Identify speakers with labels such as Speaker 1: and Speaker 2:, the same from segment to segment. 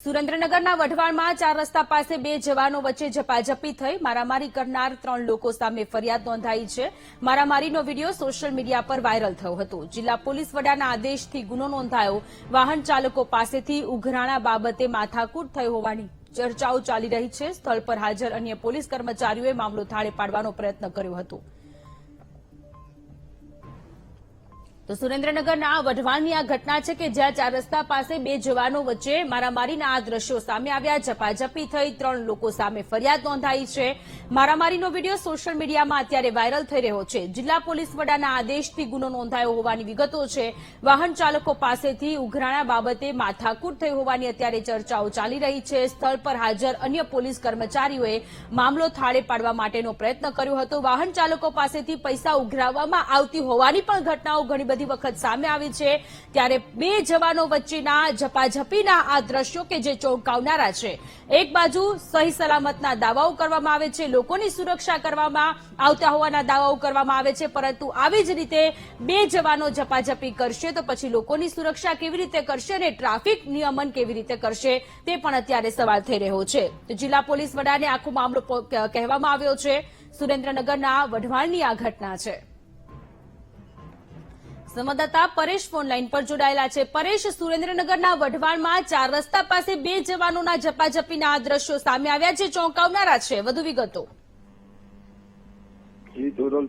Speaker 1: સુરેન્દ્રનગરના વઢવાણમાં 4 રસ્તા પાસે 2 જવાનો વચ્ચે ઝપાઝપી થઈ મારામારી કરનાર 3 લોકો સામે ફરિયાદ નોંધાઈ છે। મારામારીનો વિડીયો સોશિયલ મીડિયા પર વાયરલ થયો હતો। જિલ્લા પોલીસ વડાના આદેશથી ગુનો નોંધાયો। વાહન ચાલકો પાસેથી ઉઘરાણા બાબતે માથાકૂટ થઈ હોવાની ચર્ચાઓ ચાલી રહી છે। સ્થળ પર હાજર અન્ય પોલીસ કર્મચારીઓએ મામલો થાળે પાડવાનો પ્રયત્ન કર્યો હતો। તો સુરેન્દ્રનગરના વઢવાણની આ ઘટના છે કે જ્યાં 4 રસ્તા પાસે 2 જવાનો વચ્ચે મારામારીના આ દ્રશ્યો સામે આવ્યા। ઝપાઝપી થઈ 3 લોકો સામે ફરિયાદ નોંધાઈ છે। મારામારીનો વિડીયો સોશિયલ મીડિયામાં અત્યારે વાયરલ થઈ રહ્યો છે। જિલ્લા પોલીસ વડાના આદેશથી ગુનો નોંધાયો હોવાની વિગતો છે। વાહન ચાલકો પાસેથી ઉઘરાણા બાબતે માથાકૂટ થઈ હોવાની અત્યારે ચર્ચાઓ ચાલી રહી છે। સ્થળ પર હાજર અન્ય પોલીસ કર્મચારીઓએ મામલો થાળે પાડવા માટેનો પ્રયત્ન કર્યો હતો। વાહન ચાલકો પાસેથી પૈસા ઉઘરાવવામાં આવતી હોવાની પણ ઘટનાઓ ઘણી વખત સામે આવી છે। ત્યારે 2 જવાનો વચ્ચેના ઝપાઝપીના આ દ્રશ્યો કે જે ચોંકાવનારા છે। એક બાજુ સહી સલામતના દાવાઓ કરવામાં આવે છે, લોકોની સુરક્ષા કરવામાં આવતા હોવાના દાવાઓ કરવામાં આવે છે, પરંતુ આવી જ રીતે 2 જવાનો ઝપાઝપી કરશે તો પછી લોકોની સુરક્ષા કેવી રીતે કરશે અને ટ્રાફિક નિયમન કેવી રીતે કરશે તે પણ અત્યારે સવાલ થઈ રહ્યો છે। તો જિલ્લા પોલીસ વડાને આખો મામલો કહેવામાં આવ્યો છે। સુરેન્દ્રનગરના વઢવાણની આ ઘટના છે। સંવાદદાતા પરેશ ફોન લાઈન પર જોડાયેલા છે। પરેશ, સુરેન્દ્રનગરના વઢવાણમાં 4 રસ્તા પાસે 2 જવાનોના ઝપાઝપીના આ દ્રશ્યો સામે આવ્યા છે, ચોંકાવનારા છે, વધુ વિગતો?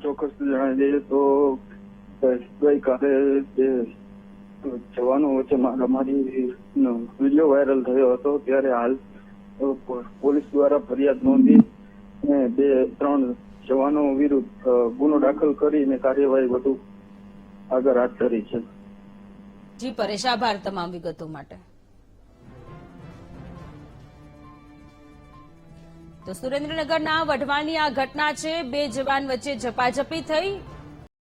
Speaker 2: ચોક્કસ જણાવી દઈએ તો ગઈકાલે જવાનો વચ્ચે મારામારી વિડીયો વાયરલ થયો હતો। ત્યારે હાલ પોલીસ દ્વારા ફરિયાદ નોંધી 2-3 જવાનો વિરુદ્ધ ગુનો દાખલ કરીને કાર્યવાહી વધુ આગળ હાથ ધરી છે।
Speaker 1: જી પરેશ, આભાર તમામ વિગતો માટે। તો સુરેન્દ્રનગરના વઢવાણની આ ઘટના છે। 2 જવાન વચ્ચે ઝપાઝપી થઈ